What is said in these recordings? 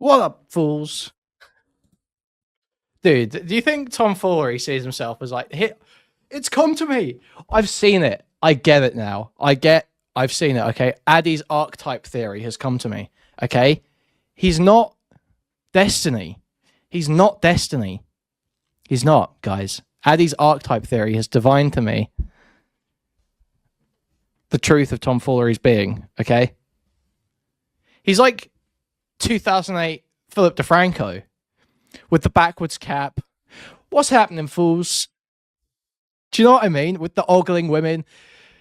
What up, fools? Dude, do you think Tom Foolery sees himself as like, it's come to me. I've seen it. I get it now. I've seen it, okay? Addy's archetype theory has come to me, okay? He's not destiny. He's not destiny. He's not, guys. Addy's archetype theory has divined to me the truth of Tom Foolery's being, okay? He's like 2008 Philip DeFranco with the backwards cap. What's happening, fools? Do you know what I mean? With the ogling women.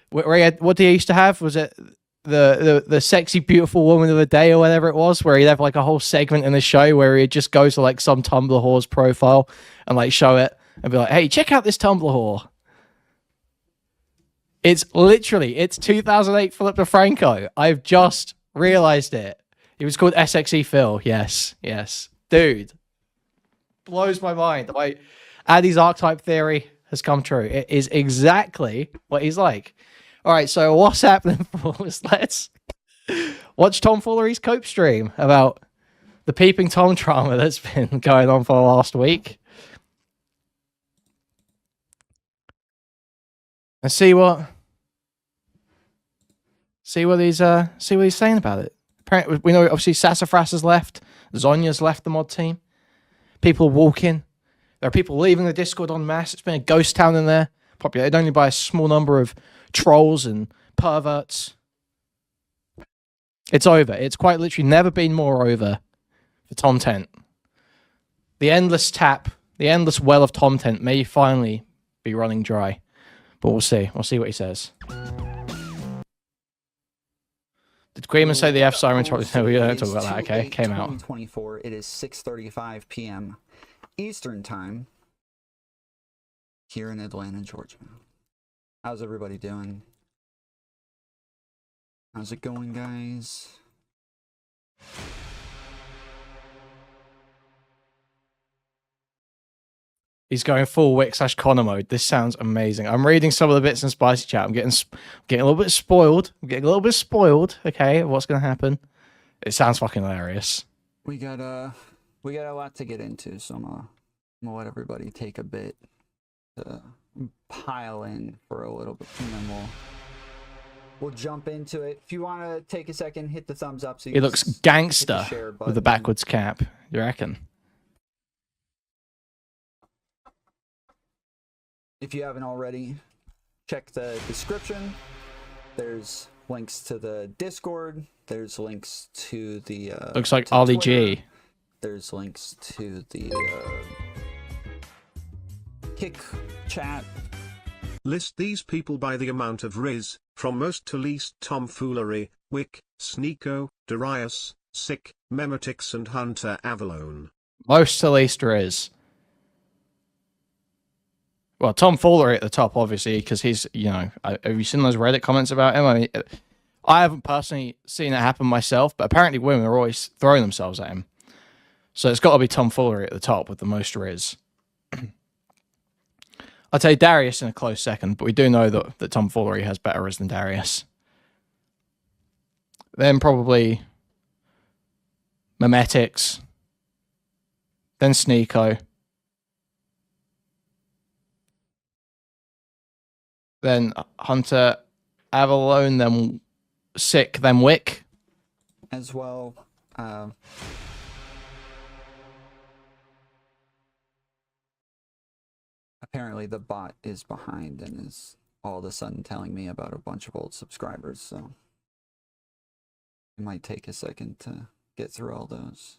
Where he had, what he used to have? Was it the sexy, beautiful woman of the day or whatever it was? Where he'd have like a whole segment in the show where he'd just go to like some Tumblr whore's profile and like show it and be like, hey, check out this Tumblr whore. It's 2008 Philip DeFranco. I've just realized it. He was called SXE Phil. Yes. Dude. Blows my mind. Addy's archetype theory has come true. It is exactly what he's like. All right, so what's happening, fools? Let's watch Tom Foolery's cope stream about the peeping Tom drama that's been going on for the last week. And see what he's saying about it. Apparently, we know obviously Sassafras has left, Zonya's left the mod team. People walking. There are people leaving the Discord en masse. It's been a ghost town in there, populated only by a small number of trolls and perverts. It's over. It's quite literally never been more over for Tom Tent. The endless tap, the endless well of Tom Tent may finally be running dry. But we'll see. We'll see what he says. Did Kuihman say the F siren? No, we don't talk about that. Okay, came out. 2024. It is 6:35 p.m. Eastern time here in Atlanta, Georgia. How's everybody doing? How's it going, guys? He's going full Wick/Connor mode. This sounds amazing. I'm reading some of the bits in Spicy Chat. I'm getting a little bit spoiled. Okay, what's going to happen? It sounds fucking hilarious. We got a lot to get into, so I'm gonna let everybody take a bit to pile in for a little bit, and then we'll jump into it. If you want to take a second, hit the thumbs up. So he looks gangster with the backwards cap. You reckon? If you haven't already, check the description. There's links to the Discord. There's links to the looks like Ollie G. There's links to the Kick chat. List these people by the amount of Riz, from most to least: Tom Foolery, Wick, Sneeko, Darius, Sick, Memetix and Hunter Avalone. Most to least Riz. Well, Tom Foolery at the top, obviously, because he's, you know, have you seen those Reddit comments about him? I mean, I haven't personally seen it happen myself, but apparently women are always throwing themselves at him. So it's got to be Tom Foolery at the top with the most Riz. I'd say Darius in a close second, but we do know that Tom Foolery has better Riz than Darius. Then probably Memetix. Then Sneeko. Then Hunter Avalone, then Sick, then Wick. As well. Apparently the bot is behind and is all of a sudden telling me about a bunch of old subscribers, so it might take a second to get through all those.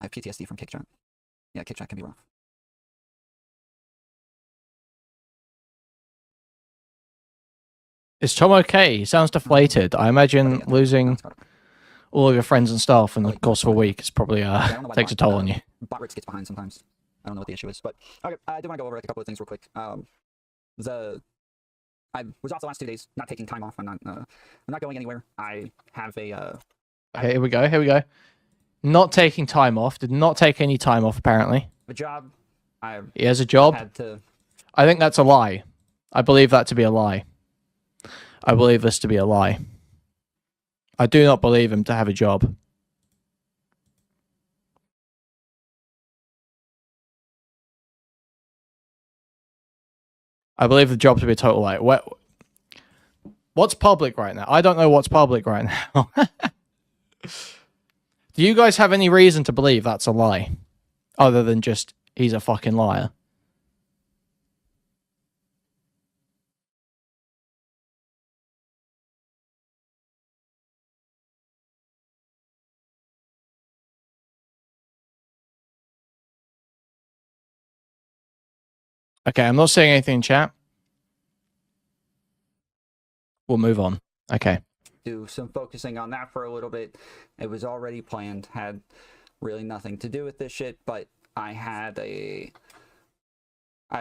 I have PTSD from KickChat. Yeah, KickChat can be rough. Is Tom okay? He sounds deflated. I imagine losing all of your friends and stuff in the course of a week is probably takes a toll on you. Bot gets behind sometimes. I don't know what the issue is, but okay, I do want to go over like a couple of things real quick. The I was off the last 2 days, not taking time off. I'm not going anywhere. I have a Okay, here we go. Here we go. Not taking time off. Did not take any time off, apparently. a job. He has a job. Had to. I think that's a lie. I believe that to be a lie. I believe this to be a lie. I do not believe him to have a job. I believe the job to be a total lie. What's public right now? I don't know what's public right now. Do you guys have any reason to believe that's a lie? Other than just, he's a fucking liar. Okay, I'm not saying anything in chat. We'll move on. Okay. Do some focusing on that for a little bit. It was already planned, had really nothing to do with this shit, but I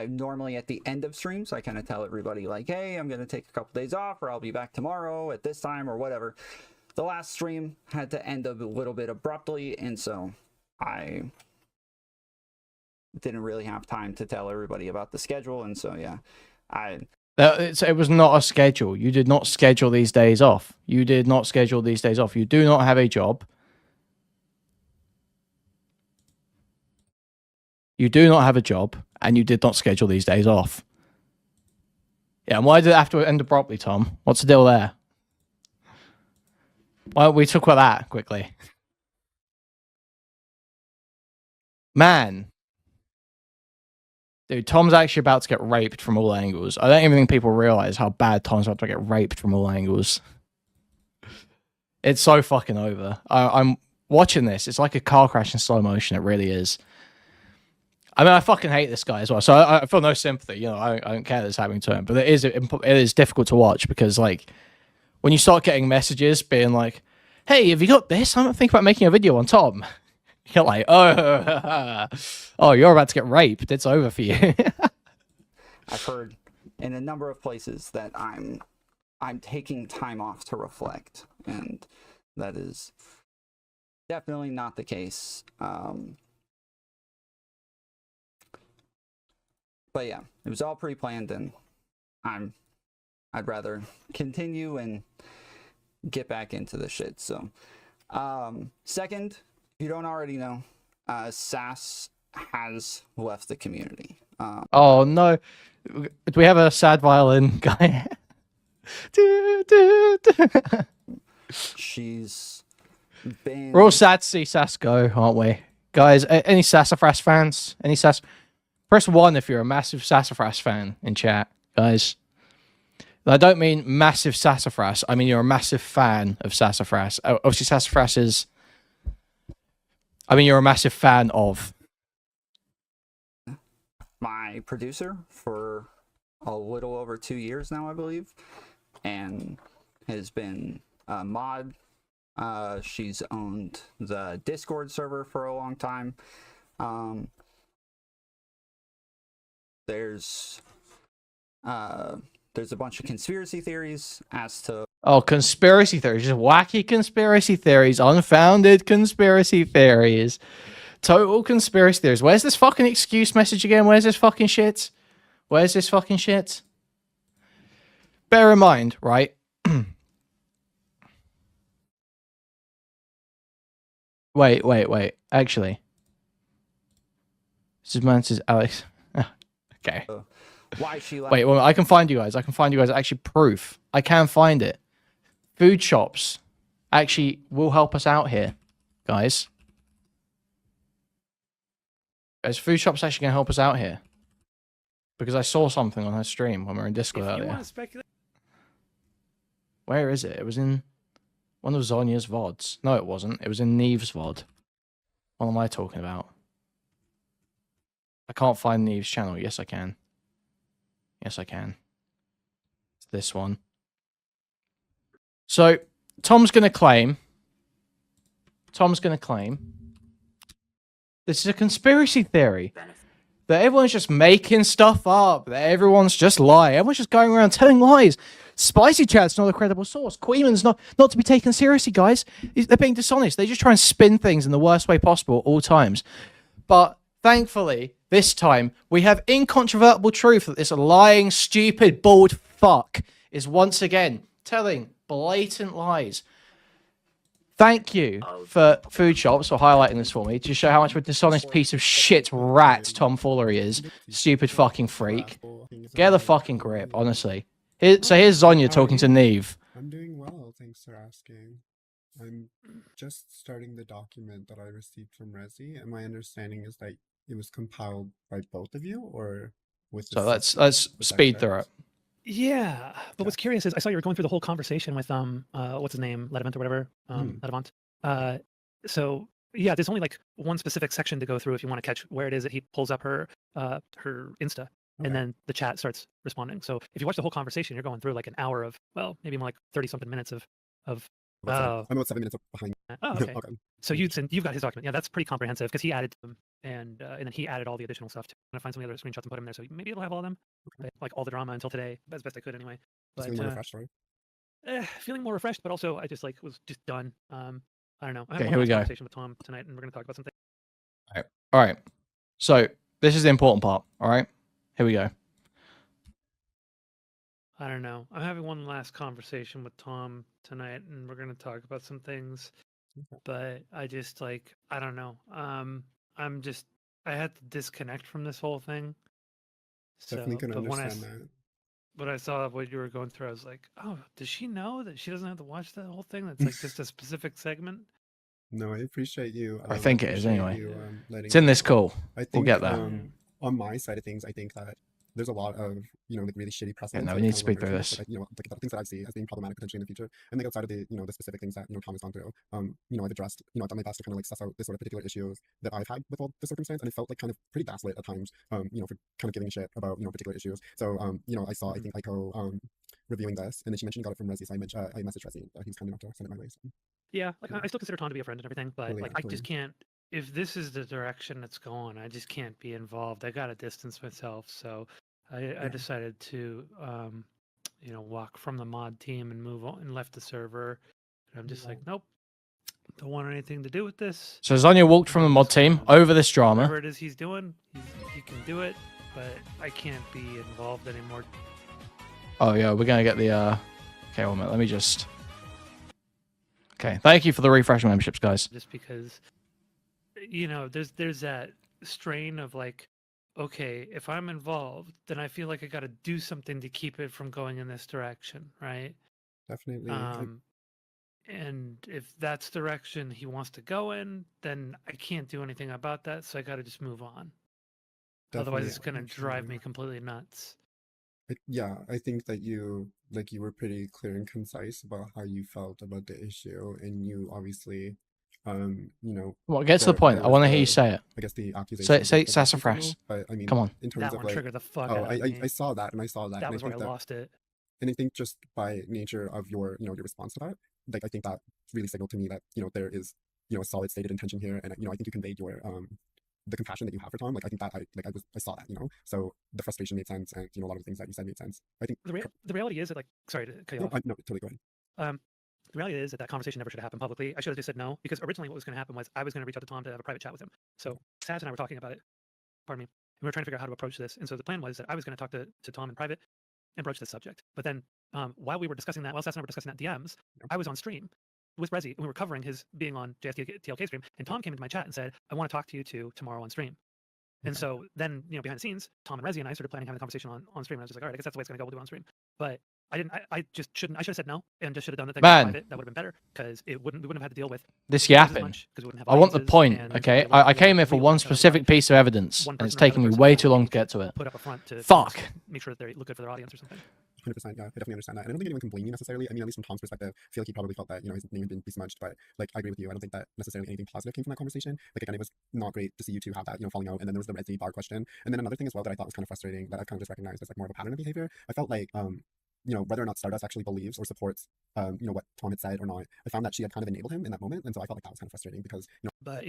normally at the end of streams, I kind of tell everybody like, hey, I'm going to take a couple days off, or I'll be back tomorrow at this time or whatever. The last stream had to end a little bit abruptly, and so I didn't really have time to tell everybody about the schedule, and so yeah, it was not a schedule. You did not schedule these days off. You did not schedule these days off. You do not have a job. You do not have a job, and you did not schedule these days off. Yeah, and why did it have to end abruptly, Tom? What's the deal there? Why don't we talk about that quickly? Man. Dude, Tom's actually about to get raped from all angles. I don't even think people realize how bad Tom's about to get raped from all angles. It's so fucking over. I'm watching this. It's like a car crash in slow motion. It really is. I mean, I fucking hate this guy as well. So I feel no sympathy. You know, I don't care that's happening to him. But it is difficult to watch because, like, when you start getting messages being like, hey, have you got this? I'm thinking about making a video on Tom. You're like, oh, you're about to get raped. It's over for you. I've heard in a number of places that I'm taking time off to reflect, and that is definitely not the case. But yeah, it was all pre-planned, and I'd rather continue and get back into the shit. So, second, if you don't already know, Sass has left the community. Oh no, do we have a sad violin guy? She's been. We're all sad to see Sass go, aren't we, guys? Any Sassafras fans? Any Sass? Press 1 if you're a massive Sassafras fan in chat, guys. I don't mean massive Sassafras. I mean you're a massive fan of Sassafras. Obviously, Sassafras is. I mean, you're a massive fan of. My producer for a little over 2 years now, I believe, and has been a mod. She's owned the Discord server for a long time. There's a bunch of conspiracy theories as to Conspiracy theories, just wacky conspiracy theories, unfounded conspiracy theories, total conspiracy theories. Where's this fucking excuse message again? Where's this fucking shit? Where's this fucking shit? Bear in mind, right? Wait. Actually, this is man says Alex. Okay. why she left. Wait, well, I can find you guys. Actually, proof. I can find it. Food shops actually will help us out here, guys. Food shops actually gonna help us out here because I saw something on her stream when we were in Discord earlier. Where is it? It was in one of Zonya's VODs. No, it wasn't. It was in Neve's VOD. What am I talking about? I can't find Neve's channel. Yes, I can. Yes, I can. It's this one. So, Tom's going to claim. This is a conspiracy theory that everyone's just making stuff up, that everyone's just lying, everyone's just going around telling lies. Spicy Chat's not a credible source. Kuihman's not to be taken seriously, guys. They're being dishonest. They just try and spin things in the worst way possible at all times. But thankfully, this time, we have incontrovertible truth that this lying, stupid, bald fuck is once again telling blatant lies. Thank you for Food Shops for highlighting this for me to show how much of a dishonest piece of shit rat Tom Foolery is. Stupid fucking freak. Get the fucking grip, honestly. So here's Zonya talking to Neve. I'm doing well, thanks for asking. I'm just starting the document that I received from Resi, and my understanding is that it was compiled by both of you, or with the So let's speed through it. Yeah, but what's curious is I saw you were going through the whole conversation with what's his name, Ledavant or whatever, Ledavant. So yeah, there's only like one specific section to go through if you want to catch where it is that he pulls up her Insta, and then the chat starts responding. So if you watch the whole conversation, you're going through like an hour of, well, maybe more like 30-something minutes of. I'm about 7 minutes behind. Oh, okay. So you've got his document. Yeah, that's pretty comprehensive because he added them, and then he added all the additional stuff too. I'm gonna find some of the other screenshots and put them there, so maybe it'll have all of them, like all the drama until today, as best I could anyway. But Feeling more refreshed, right? feeling more refreshed, but also I just like was just done. I don't know. I Okay, have here we go. conversation with Tom tonight, and we're gonna talk about something. All right. So this is the important part. All right. Here we go. I don't know. I'm having one last conversation with Tom tonight, and we're gonna talk about some things. But I just like I don't know. I had to disconnect from this whole thing. Definitely can but understand that. When I saw what you were going through, I was like, oh, does she know that she doesn't have to watch the whole thing? That's like just a specific segment. No, I appreciate you. I think it is anyway. Letting It's in me this know. call. I think, We'll get that. On my side of things, I think that there's a lot of, like really shitty precedents. no, that we need kind to of speed through reverse, this. like, like things that I see as being problematic potentially in the future. And then outside of the, the specific things that, Tom has gone through, I've addressed, I've done my best to kind of like suss out the sort of particular issues that I've had with all the circumstance. And it felt like kind of pretty gaslit at times, for kind of giving a shit about, particular issues. So, I saw, I think Aiko, reviewing this, and then she mentioned you got it from Resi, so I messaged Resi, he's kind enough to send it my way. So. Yeah, like I still consider Tom to be a friend and everything, but Totally, like I just can't. If this is the direction it's going, I just can't be involved. I gotta distance myself. So I decided to, walk from the mod team and move on and left the server. And I'm just like, nope, don't want anything to do with this. So Zonya walked from the mod team over this drama. Whatever it is he's doing, he can do it, but I can't be involved anymore. Oh yeah, we're gonna get the. Okay, 1 minute. Let me just. Okay, thank you for the refresh memberships, guys. Just because, there's that strain of like, okay, if I'm involved, then I feel like I got to do something to keep it from going in this direction, right? Definitely. And if that's the direction he wants to go in, then I can't do anything about that, so I got to just move on. Otherwise, it's going to drive me completely nuts. I think that you were pretty clear and concise about how you felt about the issue, and you obviously, Well, get to the point. I want to hear you say it. I guess the accusation. Say sassafras. But I mean, come on. In terms That of one like, triggered the fuck out of me. I saw that, and I saw that. That and was I where think I lost it. And I think just by nature of your, your response to that, like I think that really signaled to me that there is a solid stated intention here, and I think you conveyed your the compassion that you have for Tom. Like I think that I saw that, so the frustration made sense, and a lot of the things that you said made sense. I think the reality is that, like, sorry to cut you off. No, totally go ahead. The reality is that conversation never should have happened publicly. I should have just said no, because originally what was going to happen was I was going to reach out to Tom to have a private chat with him. So Saz and I were talking about it. Pardon me. And we were trying to figure out how to approach this. And so the plan was that I was going to talk to Tom in private and broach this subject. But then while we were discussing that, while Saz and I were discussing that DMs, I was on stream with Resi, and we were covering his being on JSTLK stream. And Tom came into my chat and said, I want to talk to you two tomorrow on stream. And so then, behind the scenes, Tom and Resi and I started planning having a conversation on stream. And I was just like, all right, I guess that's the way it's going to go. We'll do it on stream. But I didn't. I just shouldn't. I should have said no and just should have done the thing private. That would have been better, because we wouldn't have had to deal with this yapping. I want the point, okay? I came here for one specific piece of evidence, and it's taking me way too long to get to it. Put up a front to fuck. Make sure that they look good for their audience or something. 100%, yeah, I definitely understand that. And I don't think anyone can blame you necessarily. I mean, at least from Tom's perspective, I feel like he probably felt that, his name had been besmudged, but, like, I agree with you. I don't think that necessarily anything positive came from that conversation. Like, again, it was not great to see you two have that, falling out, and then there was the Red Z bar question. And then another thing as well that I thought was kind of frustrating, that I kind of just recognized as, like, more of a pattern of behavior. I felt like, whether or not Stardust actually believes or supports, what Tom had said or not, I found that she had kind of enabled him in that moment, and so I felt like that was kind of frustrating because, But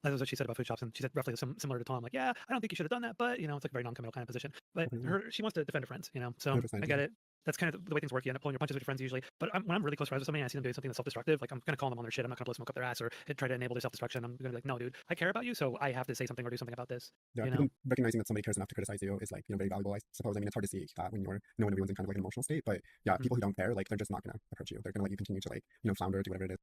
that was what she said about food shops, and she said roughly similar to Tom, like, yeah, I don't think you should have done that, but it's like a very non-committal kind of position. But she wants to defend her friends, so 100%, I get it. That's kind of the way things work. You end up pulling your punches with your friends usually. But when I'm really close friends with somebody and I see them doing something that's self-destructive, like I'm gonna call them on their shit. I'm not gonna blow smoke up their ass or try to enable their self-destruction. I'm gonna be like, no, dude, I care about you, so I have to say something or do something about this. Yeah, even recognizing that somebody cares enough to criticize you is, like, very valuable, I suppose. I mean, it's hard to see that when when everyone's in kind of like an emotional state, but yeah, people who don't care, like, they're just not gonna approach you. They're gonna let you continue to, like, flounder, do whatever it is.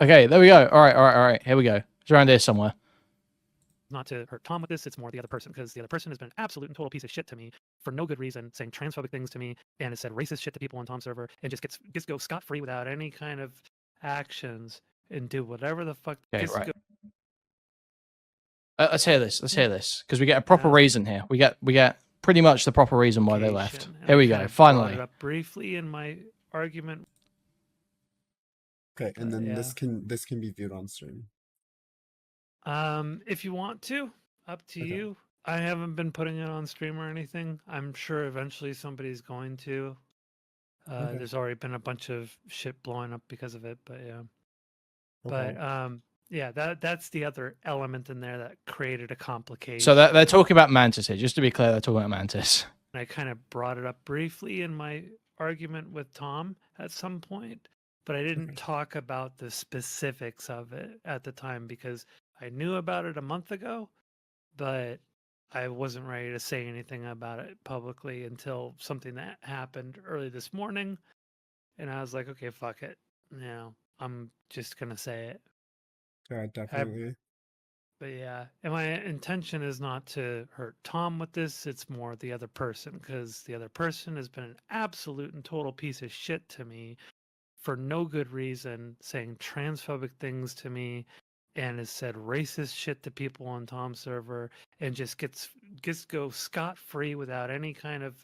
Okay, there we go. All right. Here we go. It's around here somewhere. Not to hurt Tom with this, it's more the other person, because the other person has been an absolute and total piece of shit to me for no good reason, saying transphobic things to me, and has said racist shit to people on Tom's server, and just go scot-free without any kind of actions and do whatever the fuck. Okay, right. Let's hear this. Because we get a proper reason here. We get pretty much the proper reason why they left. Here we go. Finally. Brought it up briefly in my argument. Okay, and then this can be viewed on stream. If you want to, up to you. I haven't been putting it on stream or anything. I'm sure eventually somebody's going to. There's already been a bunch of shit blowing up because of it, but yeah. Okay. But yeah, that's the other element in there that created a complication. So they're talking about Mantis here. Just to be clear, they're talking about Mantis. I kind of brought it up briefly in my argument with Tom at some point, but I didn't talk about the specifics of it at the time because I knew about it a month ago, but I wasn't ready to say anything about it publicly until something that happened early this morning. And I was like, okay, fuck it. I'm just going to say it. Yeah, definitely. But yeah, and my intention is not to hurt Tom with this. It's more the other person, because the other person has been an absolute and total piece of shit to me for no good reason, saying transphobic things to me, and has said racist shit to people on Tom's server, and just go scot-free without any kind of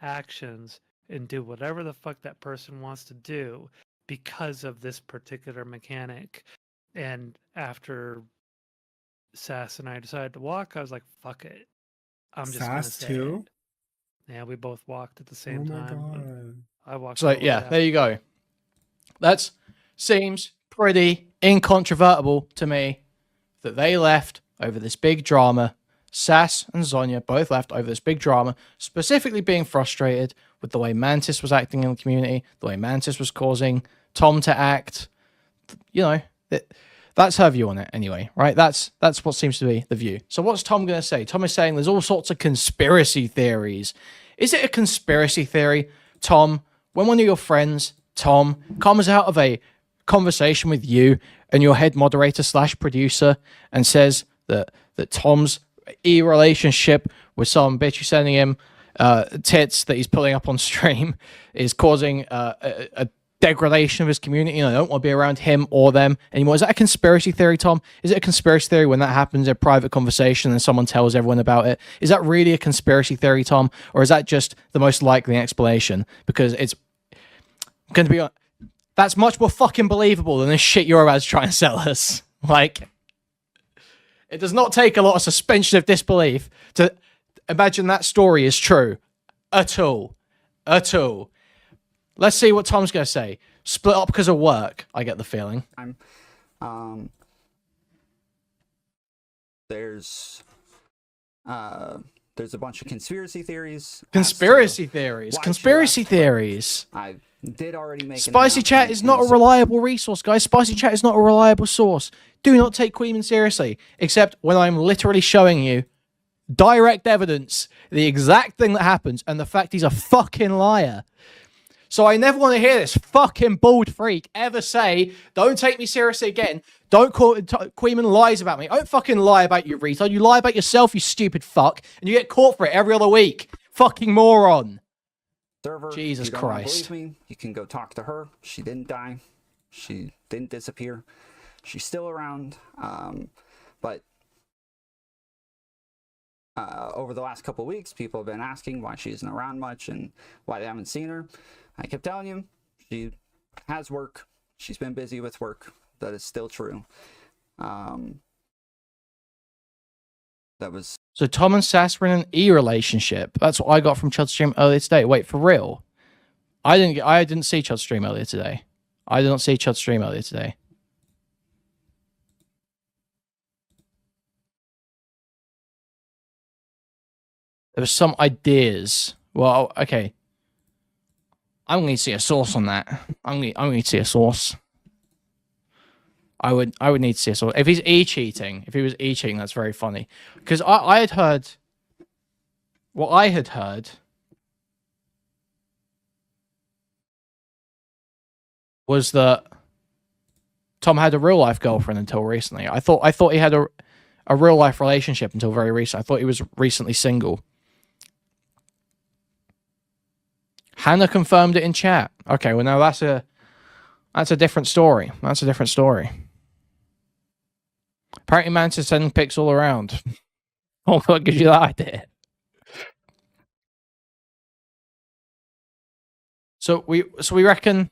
actions and do whatever the fuck that person wants to do because of this particular mechanic. And after Sass and I decided to walk, I was like, fuck it. I'm just gonna say too? it. Yeah, we both walked at the same time. Oh my god. I walked. So yeah, there you go. That seems pretty incontrovertible to me that they left over this big drama. Sass and Zonya both left over this big drama, specifically being frustrated with the way Mantis was acting in the community, the way Mantis was causing Tom to act. That's her view on it anyway, right? That's what seems to be the view. So what's Tom going to say? Tom is saying there's all sorts of conspiracy theories. Is it a conspiracy theory, Tom, when one of your friends, Tom, comes out of a conversation with you and your head moderator / producer and says that Tom's relationship with some bitch who's sending him tits that he's pulling up on stream is causing a degradation of his community, and I don't want to be around him or them anymore. Is that a conspiracy theory, Tom? Is it a conspiracy theory when that happens in a private conversation and someone tells everyone about it? Is that really a conspiracy theory, Tom? Or is that just the most likely explanation? Because it's going to be... That's much more fucking believable than this shit you're about to try and sell us. Like, it does not take a lot of suspension of disbelief to imagine that story is true. At all. Let's see what Tom's going to say. Split up because of work, I get the feeling. There's a bunch of conspiracy theories. Conspiracy theories. I did already make Spicy Chat is not a reliable resource, guys. Spicy Chat is not a reliable source. Do not take Kuihman seriously, except when I'm literally showing you direct evidence, the exact thing that happens, and the fact he's a fucking liar. So I never want to hear this fucking bald freak ever say, don't take me seriously again. Don't call Kuihman lies about me. I don't fucking lie about you, retard. You lie about yourself, you stupid fuck. And you get caught for it every other week. Fucking moron. Server, Jesus Christ. Believe me, you can go talk to her. She didn't die. She didn't disappear. She's still around. But over the last couple of weeks, people have been asking why she isn't around much and why they haven't seen her. I kept telling you, she has work. She's been busy with work. That is still true. That was So Tom and Sass were in an E relationship. That's what I got from Chud's stream earlier today. Wait, for real? I didn't see Chud's stream earlier today. I did not see Chud's stream earlier today. There was some ideas. Well, okay. I'm going to see a source on that. I'm going to see a source. I would need to see a source. If he's e-cheating, if he was e-cheating, that's very funny. Because I had heard... What I had heard... was that Tom had a real-life girlfriend until recently. I thought he had a real-life relationship until very recent. I thought he was recently single. Hannah confirmed it in chat. Okay, well now that's a different story. That's a different story. Apparently Mantis sending pics all around. Oh, what gives you that idea? So we reckon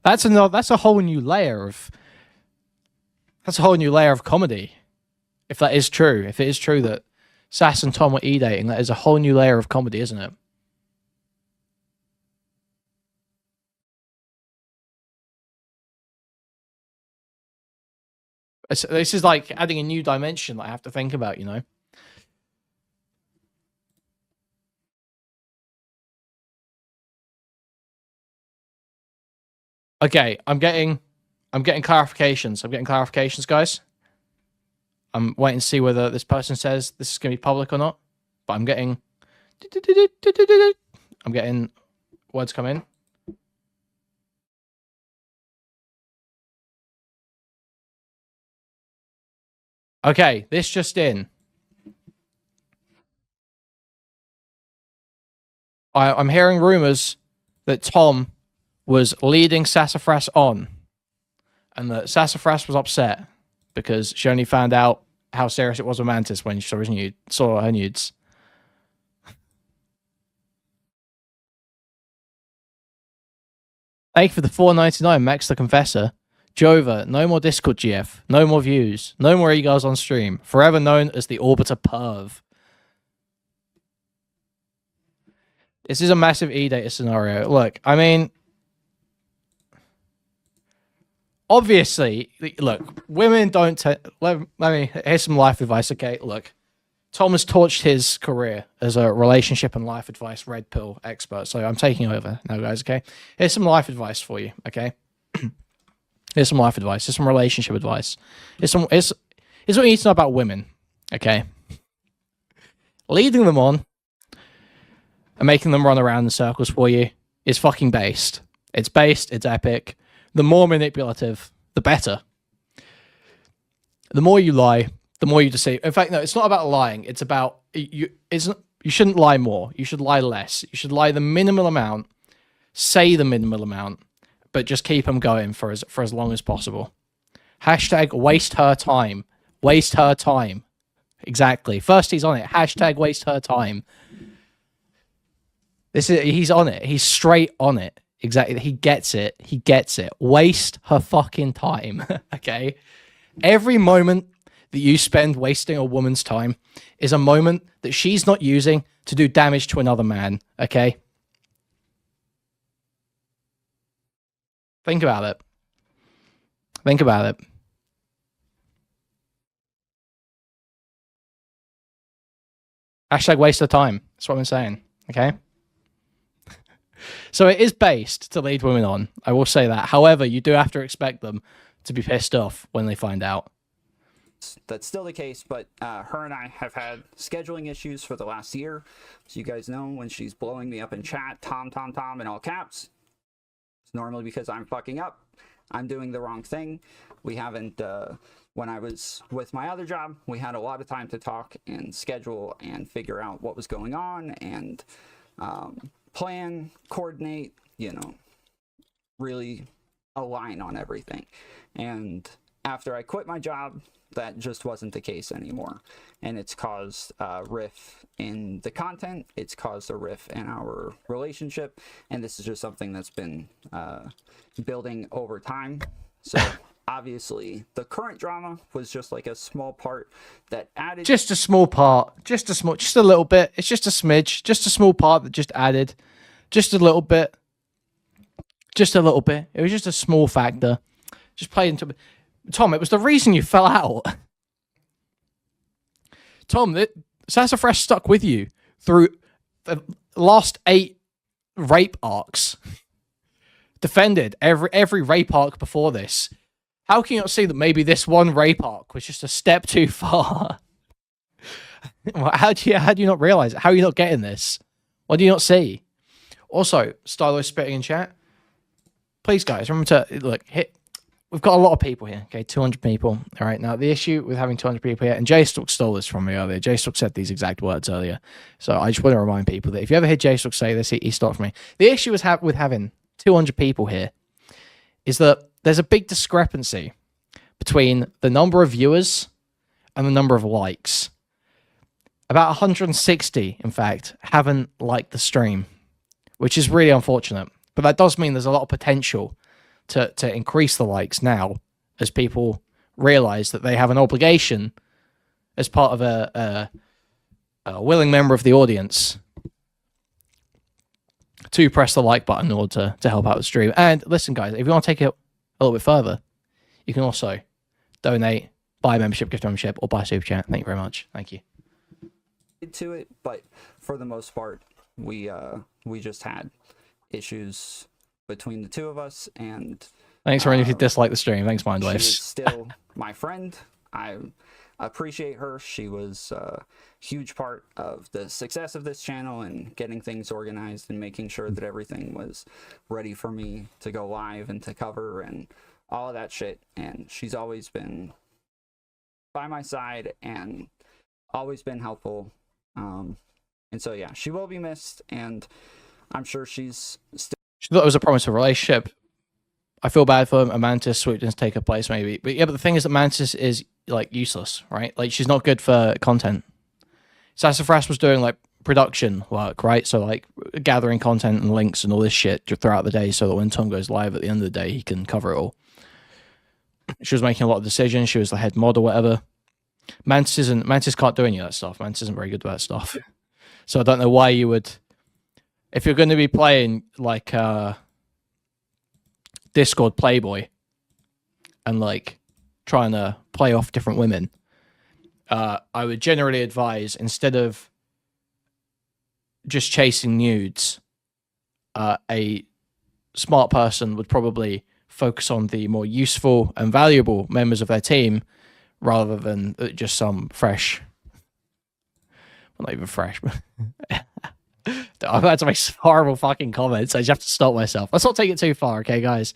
that's a whole new layer of comedy. If that is true, if it is true that Sass and Tom were e-dating, that is a whole new layer of comedy, isn't it? This is like adding a new dimension that I have to think about, you know? Okay, I'm getting clarifications. I'm getting clarifications, guys. I'm waiting to see whether this person says this is going to be public or not. But I'm getting words come in. Okay, this just in. I'm hearing rumors that Tom was leading Sassafras on, and that Sassafras was upset because she only found out how serious it was with Mantis when she saw her nudes. Thank you for the $4.99, Max the Confessor. Jova, no more Discord GF, no more views, no more e-girls on stream, forever known as the Orbiter Perv. This is a massive e-data scenario. Look, I mean, obviously, look, women don't... let me... Here's some life advice, okay? Look, Tom has torched his career as a relationship and life advice red pill expert, so I'm taking over now, guys, okay? Here's some life advice for you, okay? Here's some life advice. Here's some relationship advice. Here's what you need to know about women, okay? Leading them on and making them run around in circles for you is fucking based. It's based, it's epic. The more manipulative, the better. The more you lie, the more you deceive. In fact, no, it's not about lying. It's about you shouldn't lie more. You should lie less. You should lie the minimal amount, say the minimal amount, but just keep them going for as long as possible. Hashtag waste her time. Waste her time. Exactly. First he's on it. Hashtag waste her time. He's on it. He's straight on it. Exactly. He gets it. He gets it. Waste her fucking time. Okay? Every moment that you spend wasting a woman's time is a moment that she's not using to do damage to another man. Okay? Think about it. Think about it. Hashtag waste of time. That's what I'm saying. Okay? So it is based to lead women on. I will say that. However, you do have to expect them to be pissed off when they find out. That's still the case, but her and I have had scheduling issues for the last year. So you guys know when she's blowing me up in chat, Tom, in all caps, it's normally because I'm fucking up. I'm doing the wrong thing. We haven't, when I was with my other job, we had a lot of time to talk and schedule and figure out what was going on and plan, coordinate, really align on everything. And after I quit my job, that just wasn't the case anymore. And it's caused a rift in the content. It's caused a rift in our relationship. And this is just something that's been building over time. So obviously the current drama was just like a small part that added. Just a small part. Just a little bit. It's just a smidge. Just a small part that just added. Just a little bit. Just a little bit. It was just a small factor. Just played into. Tom, it was the reason you fell out. Tom, Sassafras stuck with you through the last 8 rape arcs. Defended every rape arc before this. How can you not see that maybe this one rape arc was just a step too far? How do you not realize it? How are you not getting this? What do you not see? Also, Stylo spitting in chat. Please, guys, remember to look. We've got a lot of people here. Okay, 200 people. All right. Now the issue with having 200 people here, and J-Stock stole this from me earlier. J-Stock said these exact words earlier. So I just want to remind people that if you ever hear J-Stock say this, he stole it from me. The issue with having 200 people here is that there's a big discrepancy between the number of viewers and the number of likes. About 160, in fact, haven't liked the stream, which is really unfortunate. But that does mean there's a lot of potential to increase the likes now as people realize that they have an obligation as part of a willing member of the audience to press the like button in order to help out the stream. And listen, guys, if you want to take it a little bit further, you can also donate, buy a membership, gift a membership, or buy a super chat. Thank you very much. Thank you. To it, but for the most part, we just had issues between the two of us, and thanks for anyone who disliked the stream. Thanks, Mindwaves. She's still my friend. I appreciate her. She was a huge part of the success of this channel and getting things organized and making sure that everything was ready for me to go live and to cover and all of that shit. And she's always been by my side and always been helpful. And so, yeah, she will be missed, and I'm sure she's still. She thought it was a promise of a relationship. I feel bad for him. A Mantis swooped in to take her place, maybe. But yeah, but the thing is that Mantis is, like, useless, right? Like, she's not good for content. Sassafras was doing, like, production work, right? So, like, gathering content and links and all this shit throughout the day so that when Tom goes live at the end of the day, he can cover it all. She was making a lot of decisions. She was the head mod or whatever. Mantis can't do any of that stuff. Mantis isn't very good at that stuff. So I don't know why you would, if you're going to be playing like Discord Playboy and like trying to play off different women, I would generally advise, instead of just chasing nudes, a smart person would probably focus on the more useful and valuable members of their team rather than just some fresh. Well, not even fresh, but I've had to make some horrible fucking comments. I just have to stop myself. Let's not take it too far, okay, guys?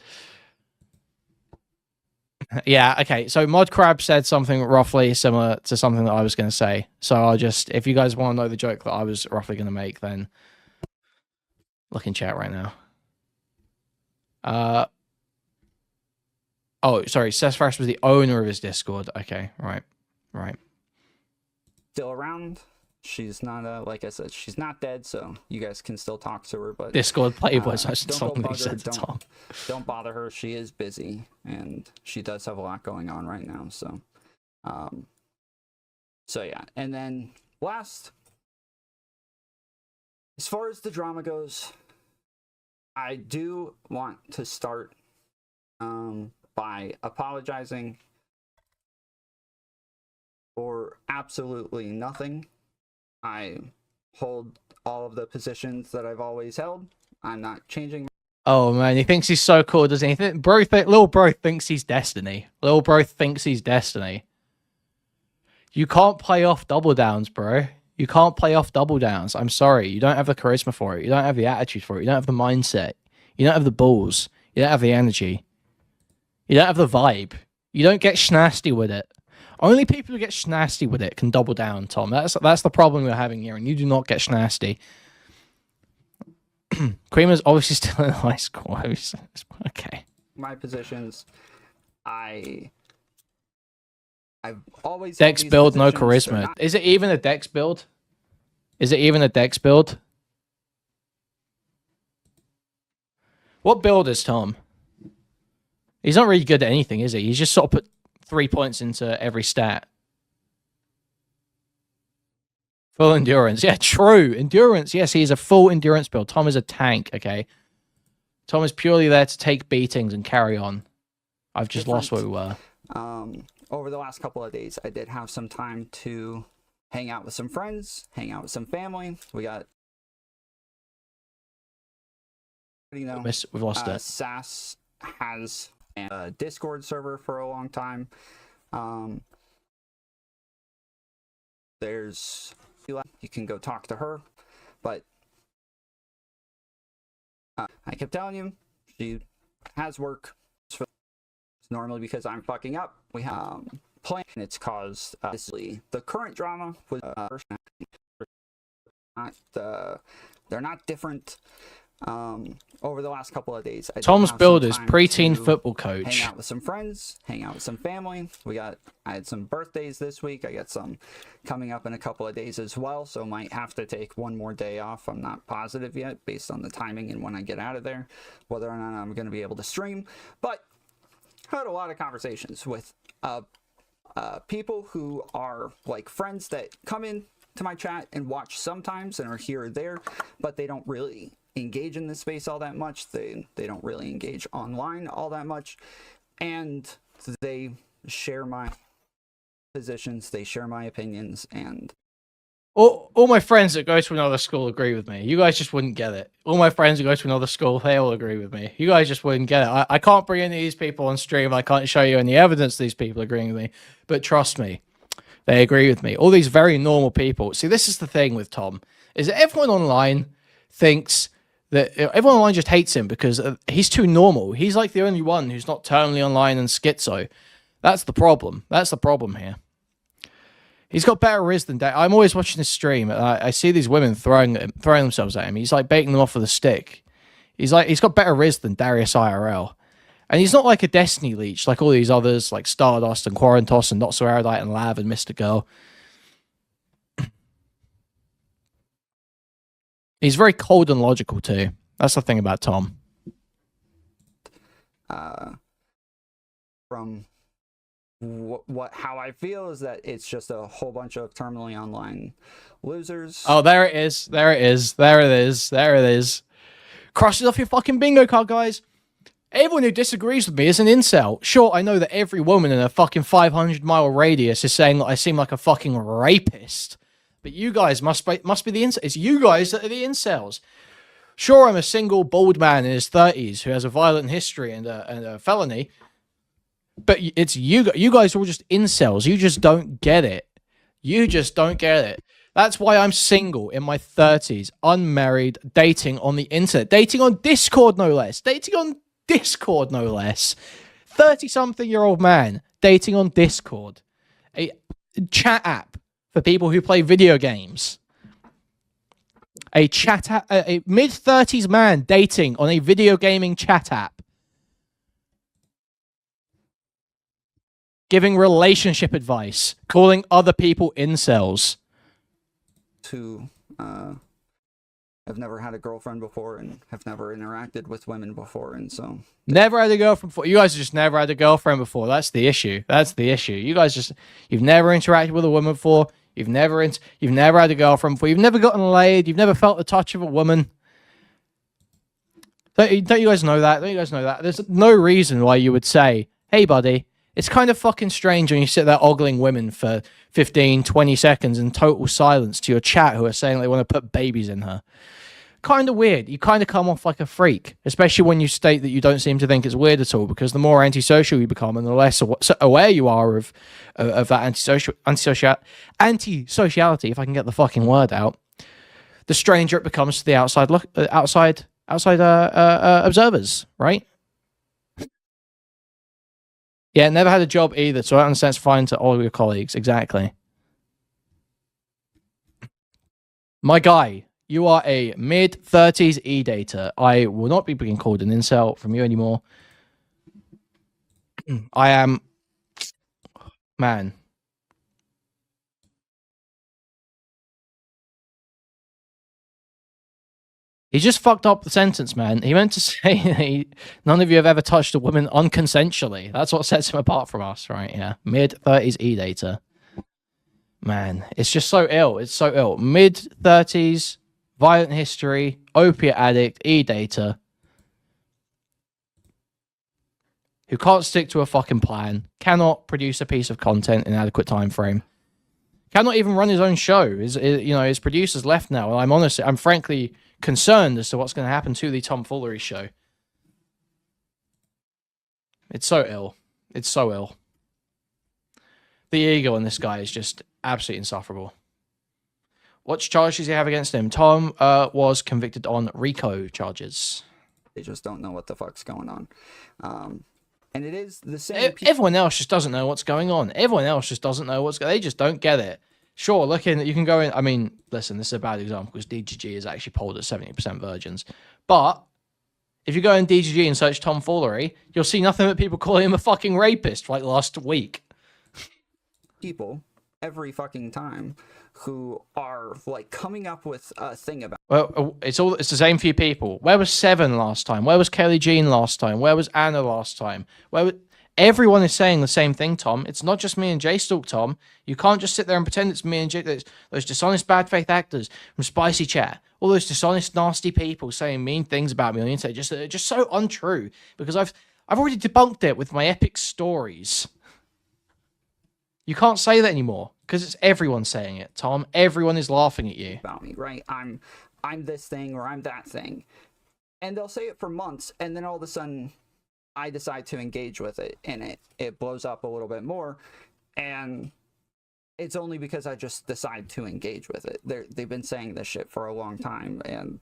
Yeah, okay. So Mod Crab said something roughly similar to something that I was going to say. So I'll just, if you guys want to know the joke that I was roughly going to make, then look in chat right now. Oh, sorry. Sassafras was the owner of his Discord. Okay, right. Still around. She's not, like I said, she's not dead, so you guys can still talk to her. But Discord Playboy, that's don't something go he said bug her. to Tom. Don't bother her. She is busy, and she does have a lot going on right now. So, so yeah. And then last, as far as the drama goes, I do want to start by apologizing for absolutely nothing. I hold all of the positions that I've always held. I'm not changing. Oh man, he thinks he's so cool, doesn't he? Little bro thinks he's Destiny. Little bro thinks he's Destiny. You can't play off double downs, bro. You can't play off double downs. I'm sorry. You don't have the charisma for it. You don't have the attitude for it. You don't have the mindset. You don't have the balls. You don't have the energy. You don't have the vibe. You don't get schnasty with it. Only people who get schnasty with it can double down, Tom. That's the problem we're having here, and you do not get schnasty. Kuihman's obviously still in high school. Okay. My positions, I've always Dex build, no charisma. Is it even a Dex build? Is it even a Dex build? What build is Tom? He's not really good at anything, is he? He's just sort of put 3 points into every stat. Full endurance. Yeah, true. Endurance. Yes, he is a full endurance build. Tom is a tank, okay? Tom is purely there to take beatings and carry on. I've just lost where we were. Over the last couple of days, I did have some time to hang out with some friends, hang out with some family. We got, you know, We've lost it. SAS has a Discord server for a long time. There's, you can go talk to her, but I kept telling you, she has work. It's normally because I'm fucking up. We have plan. It's caused the current drama was they're not different. Over the last couple of days, Tom's build is preteen football coach. Hang out with some friends, hang out with some family. I had some birthdays this week. I got some coming up in a couple of days as well, so might have to take one more day off. I'm not positive yet based on the timing and when I get out of there, whether or not I'm going to be able to stream. But I had a lot of conversations with people who are like friends that come in to my chat and watch sometimes and are here or there, but they don't really engage in this space all that much. They don't really engage online all that much, and they share my positions, they share my opinions, and all my friends that go to another school agree with me. You guys just wouldn't get it. All my friends who go to another school, they all agree with me. You guys just wouldn't get it. I can't bring any of these people on stream. I can't show you any evidence these people agreeing with me, but trust me, they agree with me. All these very normal people. See, this is the thing with Tom, is that everyone online thinks that everyone online just hates him because he's too normal. He's like the only one who's not terminally online and schizo. That's the problem. That's the problem here. He's got better riz than I'm always watching this stream, and I see these women throwing themselves at him. He's like baiting them off with a stick. He's got better riz than Darius IRL. And he's not like a Destiny leech like all these others, like Stardust and Quarantos and Not So Erudite and Lav and Mr. Girl. He's very cold and logical too. That's the thing about Tom. From how I feel is that it's just a whole bunch of terminally online losers. Oh, there it is. There it is. There it is. There it is. Cross it off your fucking bingo card, guys. Everyone who disagrees with me is an incel. Sure, I know that every woman in a fucking 500-mile radius is saying that I seem like a fucking rapist. But you guys must be the incels. It's you guys that are the incels. Sure, I'm a single bald man in his 30s who has a violent history and a felony. But it's you guys are all just incels. You just don't get it. You just don't get it. That's why I'm single in my 30s, unmarried, dating on the internet. Dating on Discord, no less. Dating on Discord, no less. 30-something-year-old man dating on Discord. A chat app for people who play video games. A mid-30s man dating on a video gaming chat app. Giving relationship advice. Calling other people incels. Who have never had a girlfriend before and have never interacted with women before, and so... Never had a girlfriend before. You guys just never had a girlfriend before. That's the issue. That's the issue. You guys just... You've never interacted with a woman before. You've never had a girlfriend before. You've never gotten laid. You've never felt the touch of a woman. Don't you guys know that? Don't you guys know that? There's no reason why you would say, hey, buddy, it's kind of fucking strange when you sit there ogling women for 15, 20 seconds in total silence to your chat who are saying they want to put babies in her. Kind of weird. You kind of come off like a freak, especially when you state that you don't seem to think it's weird at all, because the more antisocial you become and the less aware you are of that antisociality, if I can get the fucking word out, the stranger it becomes to the outside observers, right? Yeah, never had a job either, so I don't understand it's fine to all your colleagues. Exactly. My guy, you are a mid-30s e-dater. I will not be being called an incel from you anymore. I am... Man. He just fucked up the sentence, man. He meant to say none of you have ever touched a woman unconsensually. That's what sets him apart from us, right? Yeah. Mid-30s E-data. Man, it's just so ill. It's so ill. Mid-30s, violent history, opiate addict, E-data. Who can't stick to a fucking plan, cannot produce a piece of content in an adequate time frame, cannot even run his own show. His producer's left now, and I'm frankly concerned as to what's going to happen to the Tomfoolery show. It's so ill. It's so ill. The ego on this guy is just absolutely insufferable. What charges does he have against him? Tom was convicted on RICO charges. They just don't know what the fuck's going on. And it is the same. Everyone else just doesn't know what's going on. Everyone else just doesn't know what's going on. They just don't get it. Sure, looking, you can go in. I mean, listen, this is a bad example because DGG is actually polled at 70% virgins. But if you go in DGG and search Tomfoolery, you'll see nothing but people calling him a fucking rapist for like last week. People every fucking time who are like coming up with a thing about. Well, it's the same few people. Where was Seven last time? Where was Kelly Jean last time? Where was Anna last time? Everyone is saying the same thing, Tom. It's not just me and Jay Stalk, Tom. You can't just sit there and pretend it's me and Jay. Those dishonest, bad faith actors from Spicy Chat, all those dishonest, nasty people saying mean things about me on the internet, just so untrue. Because I've already debunked it with my epic stories. You can't say that anymore because it's everyone saying it, Tom. Everyone is laughing at you. About me, right? I'm this thing or I'm that thing, and they'll say it for months, and then all of a sudden, I decide to engage with it, and it blows up a little bit more, and it's only because I just decide to engage with it. They've been saying this shit for a long time, and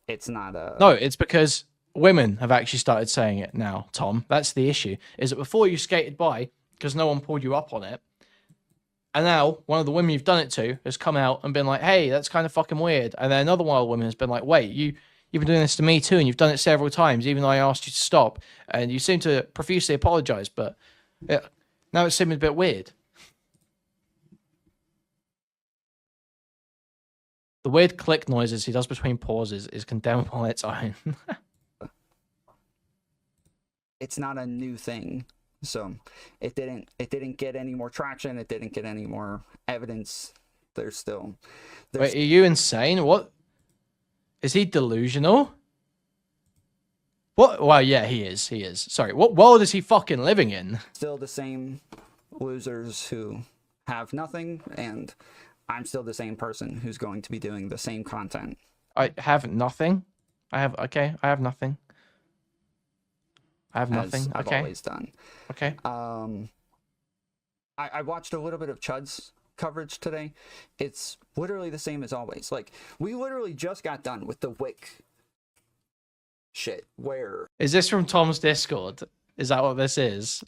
it's not a... No, it's because women have actually started saying it now, Tom. That's the issue. Is that before you skated by because no one pulled you up on it, and now one of the women you've done it to has come out and been like, hey, that's kind of fucking weird. And then another one of the women has been like, wait, you've been doing this to me too, and you've done it several times, even though I asked you to stop. And you seem to profusely apologize, but now it's seeming a bit weird. The weird click noises he does between pauses is condemnable on its own. It's not a new thing. So it didn't get any more traction. It didn't get any more evidence. Wait, are you insane? What? Is he delusional? What? Well, yeah, he is. He is. Sorry. What world is he fucking living in? Still the same losers who have nothing, and I'm still the same person who's going to be doing the same content. I have nothing. I have nothing. I have nothing. I've Okay. always done. Okay. I watched a little bit of Chud's coverage today. It's literally the same as always. Like, we literally just got done with the Wick shit. Where is this from Tom's Discord? Is that what this is?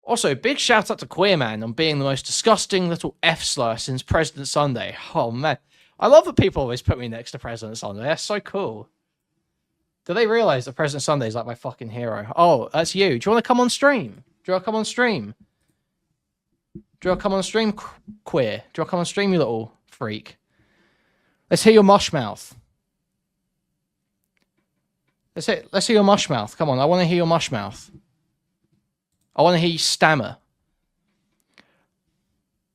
Also, big shout out to Kuihman on being the most disgusting little F slur since President Sunday. Oh man, I love that people always put me next to President Sunday. That's so cool. Do they realize that President Sunday is like my fucking hero? Oh, that's you. Do you want to come on stream? Do you want to come on stream? Do you want to come on stream, queer? Do you want to come on stream, you little freak? Let's hear your mush mouth. Let's hear your mush mouth. Come on, I want to hear your mush mouth. I want to hear you stammer.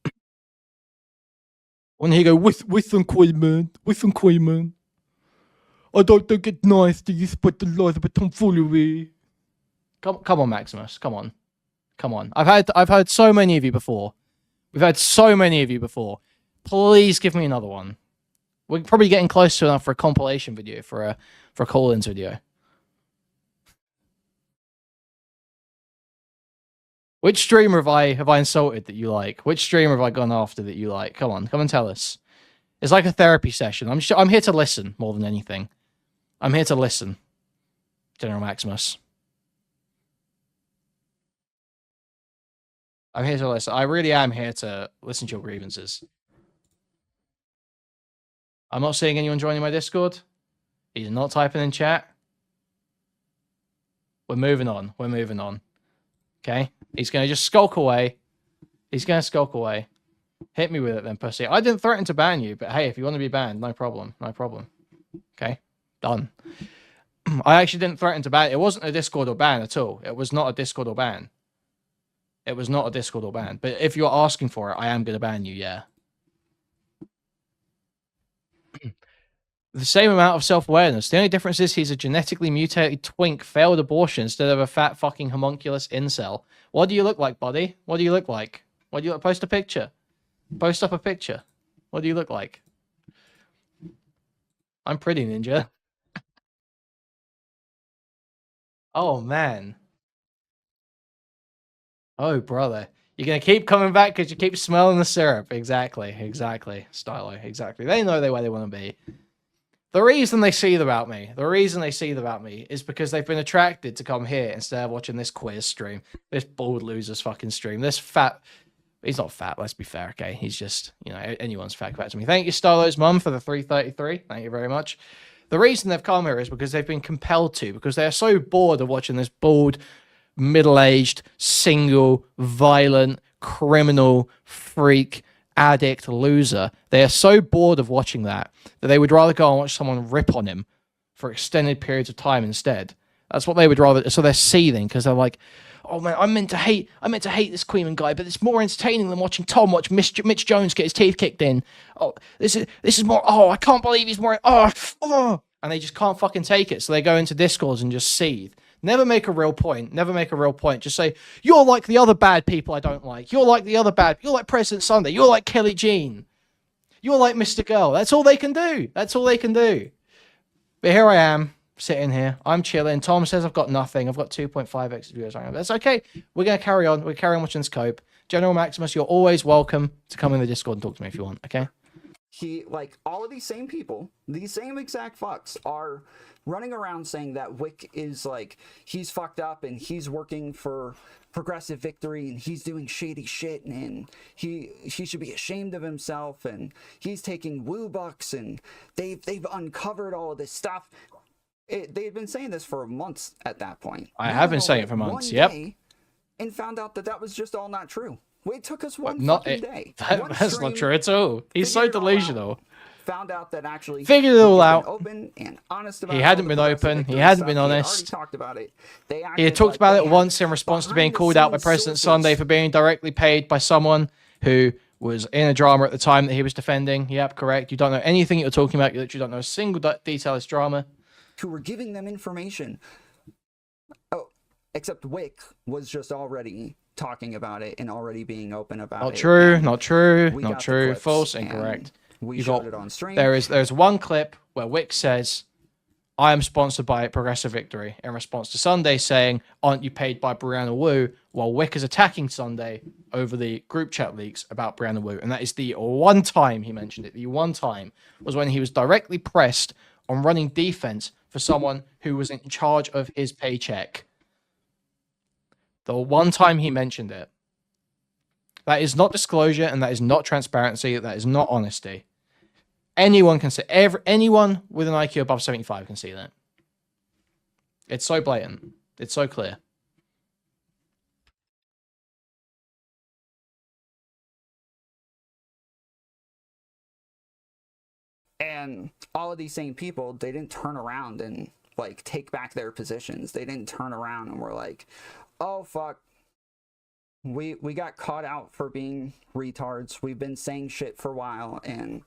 I want to hear you go, with and Kuihman. I don't think it's nice to you spread the lies about tomfoolery. Come on, Maximus. Come on. I've heard so many of you before. We've had so many of you before. Please give me another one. We're probably getting close to enough for a compilation video, for a call-ins video. Which streamer have I insulted that you like? Which streamer have I gone after that you like? Come on, come and tell us. It's like a therapy session. I'm here to listen more than anything. I'm here to listen, General Maximus. I'm here to listen. I really am here to listen to your grievances. I'm not seeing anyone joining my Discord. He's not typing in chat. We're moving on. Okay? He's going to just skulk away. Hit me with it then, pussy. I didn't threaten to ban you, but hey, if you want to be banned, no problem. Okay, done. I actually didn't threaten to ban. It wasn't a Discord or ban at all. It was not a Discord or ban. It was not a Discord or ban. But if you're asking for it, I am going to ban you, yeah. The same amount of self-awareness. The only difference is he's a genetically mutated twink, failed abortion, instead of a fat fucking homunculus incel. What do you look like, buddy? What do you look like? What do you look? Post a picture. Post up a picture. What do you look like? I'm pretty, Ninja. Oh, man. Oh, brother. You're going to keep coming back because you keep smelling the syrup. Exactly. Exactly. Stylo. Exactly. They know where they want to be. The reason they see about me, is because they've been attracted to come here instead of watching this quiz stream. This bald loser's fucking stream. This fat... He's not fat, let's be fair, okay? He's just, you know, anyone's fat compared to me. Thank you, Stylo's mum, for the 333. Thank you very much. The reason they've come here is because they've been compelled to, because they are so bored of watching this bald, middle-aged, single, violent, criminal, freak, addict, loser. They are so bored of watching that they would rather go and watch someone rip on him for extended periods of time instead. That's what they would rather. So they're seething because they're like, oh man, I meant to hate this Kuihman guy, but it's more entertaining than watching Tom watch Mitch Jones get his teeth kicked in. Oh, this is more. Oh, I can't believe he's more. Oh, and they just can't fucking take it. So they go into Discords and just seethe. Never make a real point. Never make a real point. Just say, you're like the other bad people I don't like. You're like the other bad. You're like President Sunday. You're like Kelly Jean. You're like Mr. Girl. That's all they can do. That's all they can do. But here I am, sitting here. I'm chilling. Tom says I've got nothing. I've got 2.5 extra viewers right now. That's okay. We're going to carry on. We're carrying on watching Scope. General Maximus, you're always welcome to come in the Discord and talk to me if you want, okay? He, like, all of these same people, these same exact fucks are running around saying that Wick is, like, he's fucked up and he's working for progressive victory and he's doing shady shit and he should be ashamed of himself and he's taking woo bucks and they've uncovered all of this stuff. They've been saying this for months at that point. I have been saying it for months, yep. And found out that that was just all not true. It took us one not fucking it, day. That's not true at all. He's so delusional. Found out that actually figured it all out. Open and honest about he hadn't been open. He hadn't been honest. He talked about it. He had talked about it once in response to being called out by President Sunday for being directly paid by someone who was in a drama at the time that he was defending. Yep, correct. You don't know anything you're talking about. You literally don't know a single detail of this drama. Who were giving them information. Oh, except Wick was just already talking about it and already being open about it. Not true. Not true. Not true. False. Incorrect. We showed it on stream. There's one clip where Wick says, I am sponsored by Progressive Victory, in response to Sunday saying, aren't you paid by Brianna Wu? While Wick is attacking Sunday over the group chat leaks about Brianna Wu. And that is the one time he mentioned it. The one time was when he was directly pressed on running defense for someone who was in charge of his paycheck. The one time he mentioned it. That is not disclosure and that is not transparency. That is not honesty. Anyone can see, anyone with an IQ above 75 can see that. It's so blatant. It's so clear. And all of these same people, they didn't turn around and like take back their positions. They didn't turn around and were like, oh fuck, we got caught out for being retards. We've been saying shit for a while and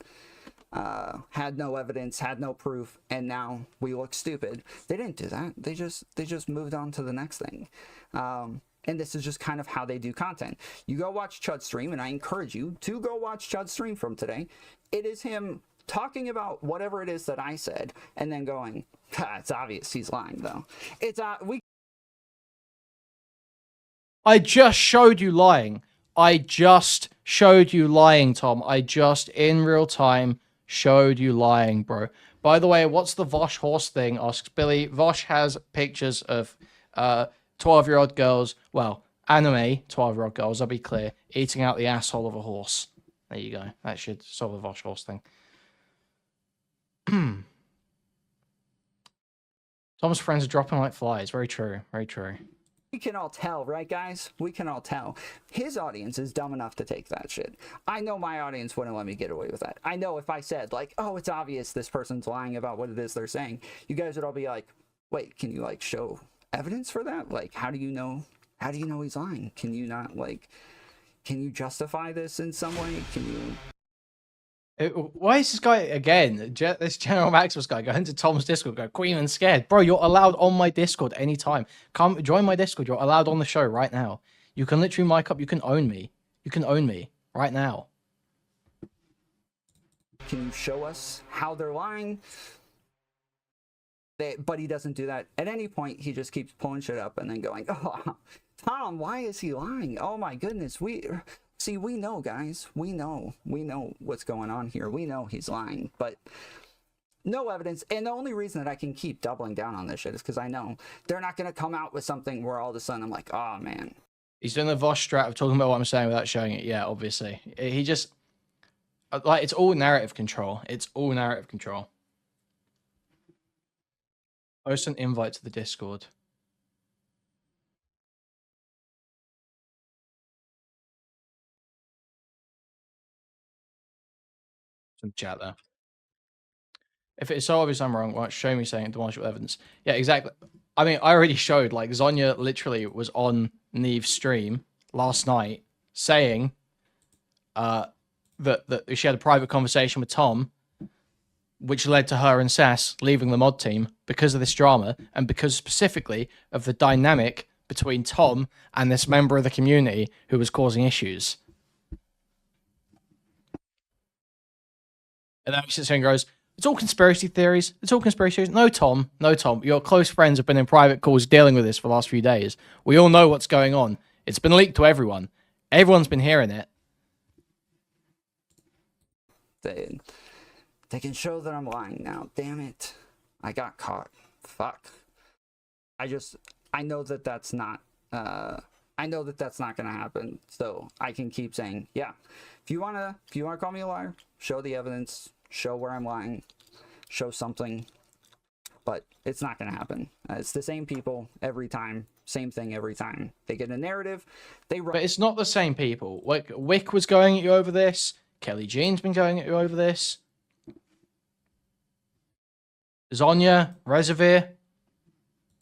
had no evidence, had no proof, and now we look stupid. They didn't do that. They just moved on to the next thing. And this is just kind of how they do content. You go watch Chud's stream, and I encourage you to go watch Chud's stream from today. It is him talking about whatever it is that I said, and then going, it's obvious he's lying, though. I just showed you lying. I just showed you lying, Tom. I just, in real time, showed you lying, bro. By the way, what's the Vosh horse thing? Asks Billy. Vosh has pictures of 12-year-old girls, well, anime 12-year-old girls, I'll be clear, eating out the asshole of a horse. There you go. That should solve the Vosh horse thing. Tom's friends are dropping like flies. Very true. Very true. We can all tell, right, guys? We can all tell. His audience is dumb enough to take that shit. I know my audience wouldn't let me get away with that. I know if I said, like, oh, it's obvious this person's lying about what it is they're saying, you guys would all be like, wait, can you, like, show evidence for that? Like, how do you know he's lying? Can you not, like, can you justify this in some way? Can you... Why is this guy again? This General Maximus guy going to Tom's Discord, go Kuihman scared, bro. You're allowed on my Discord anytime. Come join my Discord. You're allowed on the show right now. You can literally mic up. You can own me. You can own me right now. Can you show us how they're lying? But he doesn't do that. At any point, he just keeps pulling shit up and then going, oh, Tom, why is he lying? Oh my goodness, we know, guys. We know what's going on here. We know he's lying, but no evidence. And the only reason that I can keep doubling down on this shit is because I know they're not going to come out with something where all of a sudden I'm like, oh man. He's doing the Vosh strat of talking about what I'm saying without showing it. Yeah, obviously. He just, like, it's all narrative control. It's all narrative control. Post an invite to the Discord. Some chat there. If it's so obvious I'm wrong, well, show me saying demonstrable evidence. Yeah, exactly. I mean, I already showed, like, Zonya literally was on Neve's stream last night saying that she had a private conversation with Tom, which led to her and Sass leaving the mod team because of this drama and because specifically of the dynamic between Tom and this member of the community who was causing issues. And then he sits here and goes, it's all conspiracy theories. It's all conspiracy theories. No, Tom. No, Tom. Your close friends have been in private calls dealing with this for the last few days. We all know what's going on. It's been leaked to everyone. Everyone's been hearing it. They can show that I'm lying now. Damn it. I got caught. Fuck. I know that that's not, I know that that's not going to happen. So I can keep saying, yeah, if you want to call me a liar, show the evidence, show where I'm lying, show something, but it's not going to happen. It's the same people every time, same thing every time. They get a narrative, but it's not the same people. Like, Wick was going at you over this. Kelly Jean's been going at you over this. Zonya, Reservoir.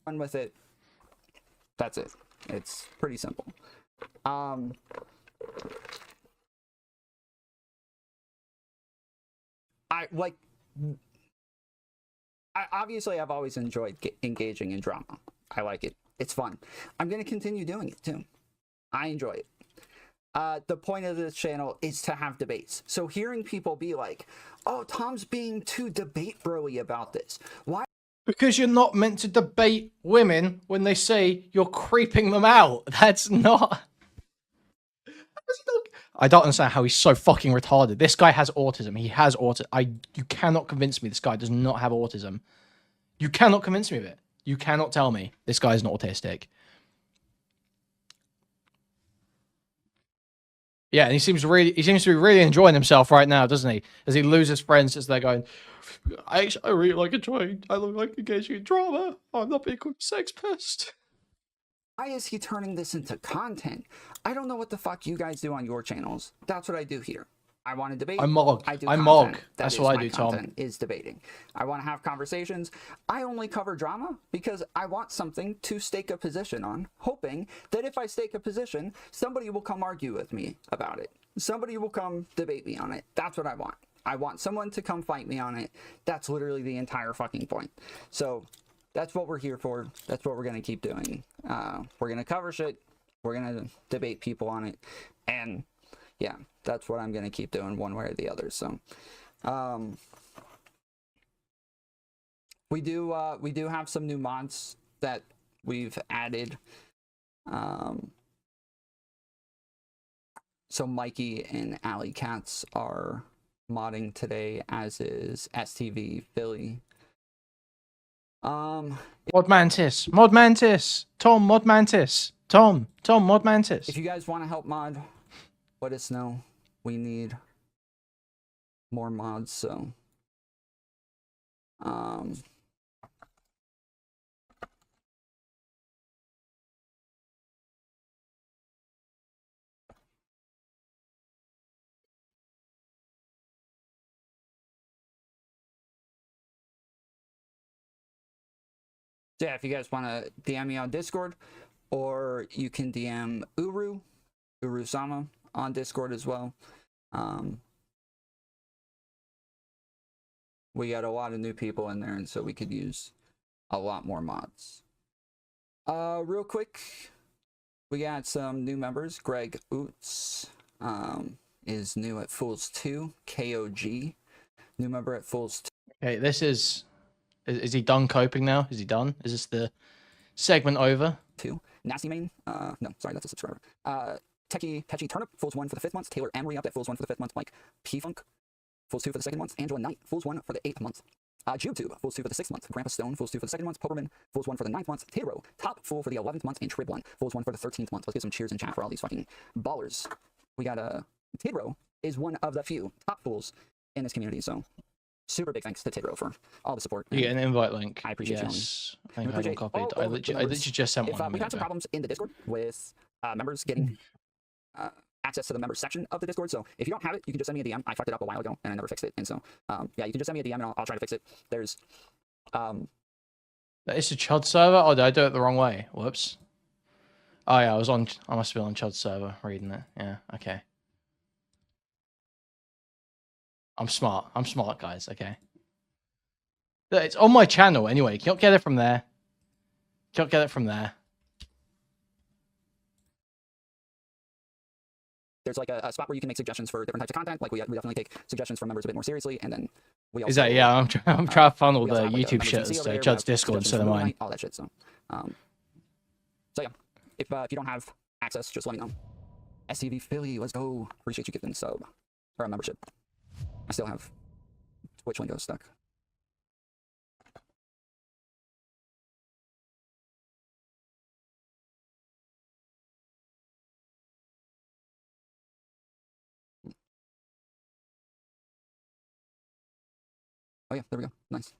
Run with it. That's it. It's pretty simple. Obviously I've always enjoyed engaging in drama. I like it. It's fun. I'm going to continue doing it too. I enjoy it. The point of this channel is to have debates. So hearing people be like, oh, Tom's being too debate bro-y about this. Why? Because you're not meant to debate women when they say you're creeping them out. That's not... I don't understand how he's so fucking retarded. This guy has autism. He has autism. You cannot convince me this guy does not have autism. You cannot convince me of it. You cannot tell me this guy is not autistic. Yeah, and he seems to be really enjoying himself right now, doesn't he? As he loses friends as they're going, I really like enjoying, I like engaging in drama. I'm not being a sex pest. Why is he turning this into content? I don't know what the fuck you guys do on your channels. That's what I do here. I want to debate. I'm Mog. I'm Mog. That's what I do, Tom. Is debating. I want to have conversations. I only cover drama because I want something to stake a position on, hoping that if I stake a position, somebody will come argue with me about it. Somebody will come debate me on it. That's what I want. I want someone to come fight me on it. That's literally the entire fucking point. So that's what we're here for. That's what we're going to keep doing. We're going to cover shit. We're going to debate people on it. And yeah, that's what I'm going to keep doing one way or the other. So, we do have some new mods that we've added. So Mikey and Alley Cats are modding today, as is STV Philly. Mod Mantis, Tom, Mod Mantis, Tom, Mod Mantis. If you guys want to help mod, let us know. We need more mods, so So yeah, if you guys want to DM me on Discord, or you can DM Uru-sama on Discord as well. We got a lot of new people in there, and so we could use a lot more mods. Real quick, we got some new members. Greg Oots is new at Fools 2. KOG, new member at Fools 2. Okay, this is he done coping now? Is he done? Is this the segment over? 2. Nasty Main, no, sorry, that's a subscriber. Techie Turnip, Fools 1 for the 5th month. Taylor Emery up at Fools 1 for the 5th month. Mike P-Funk, Fools 2 for the 2nd month. Angela Knight, Fools 1 for the 8th month. JubeTube, Fools 2 for the 6th month. Grandpa Stone, Fools 2 for the 2nd month. Poperman, Fools 1 for the 9th month. Tiro, Top Fool for the 11th month. And Trib 1, Fools 1 for the 13th month. Let's get some cheers in chat for all these fucking ballers. We got Tidro is one of the few top fools in this community, so super big thanks to Tidro for all the support. You get an invite link. I appreciate yes. you. I think I have one copied. I literally just sent one. We've had some problems in the Discord with members getting access to the members section of the Discord, so if you don't have it, you can just send me a DM. I fucked it up a while ago and I never fixed it, and so yeah, you can just send me a DM and I'll try to fix it. There's It's a Chud server? Oh, did I do it the wrong way? Whoops. Oh yeah, I must have been on Chud server reading it. Yeah, okay. I'm smart, guys, okay. It's on my channel anyway. You can't get it from there. Can't get it from there. There's like a spot where you can make suggestions for different types of content. Like we definitely take suggestions from members a bit more seriously, and then we also, Is that, yeah, I'm trying to funnel the have, like, YouTube shit members so over there, Chud's we have Discord suggestions instead of for mine. all that shit. So yeah, if you don't have access, just let me know. STV Philly, let's go. Appreciate you giving a sub or a membership. I still have Twitch window stuck. Oh yeah, there we go. Nice.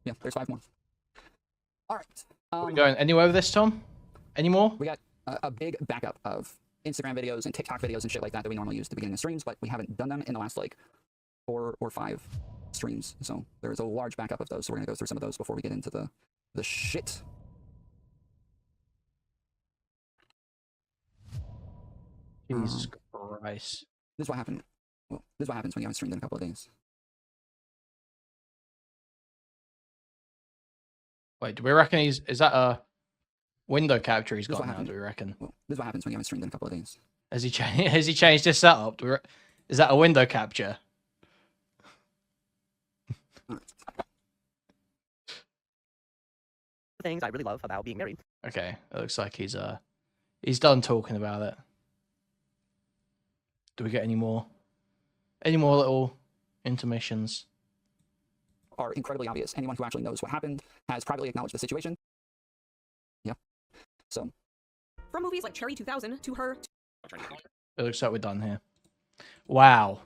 Yeah, there's 5 more. All right. Are we going anywhere with this, Tom? Any more? We got a big backup of Instagram videos and TikTok videos and shit like that we normally use at the beginning of streams, but we haven't done them in the last like 4 or 5 streams. So there's a large backup of those. So we're gonna go through some of those before we get into the shit. Jesus Christ. This is what happened. Well, this is what happens when you haven't streamed in a couple of days. Wait, do we reckon is that a window capture he's This is got what now, happened. do we reckon? Well, this is what happens when you haven't streamed in a couple of days. Has he changed his setup? Is that a window capture? Things I really love about being married. Okay, it looks like he's done talking about it. Do we get any more little intermissions? Are incredibly obvious. Anyone who actually knows what happened has privately acknowledged the situation. Yeah. So. From movies like Cherry 2000 to her. It looks like we're done here. Wow.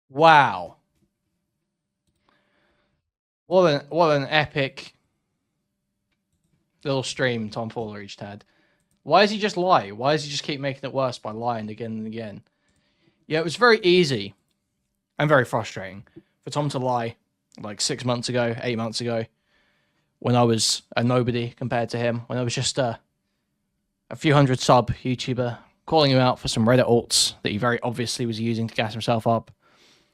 Wow. What an epic little stream Tom Foolery just had. Why does he just lie? Why does he just keep making it worse by lying again and again? Yeah, it was very easy and very frustrating for Tom to lie like 6 months ago, 8 months ago, when I was a nobody compared to him, when I was just a few hundred sub YouTuber, calling him out for some Reddit alts that he very obviously was using to gas himself up.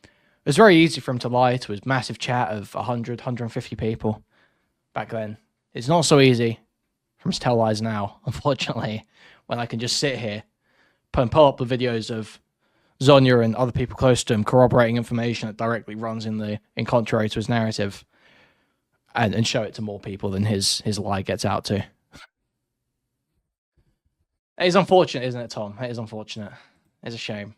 It was very easy for him to lie to his massive chat of 100, 150 people back then. It's not so easy for him to tell lies now, unfortunately, when I can just sit here and pull up the videos of Zonya and other people close to him corroborating information that directly runs in contrary to his narrative and show it to more people than his lie gets out to. It is unfortunate, isn't it, Tom? It is unfortunate. It's a shame.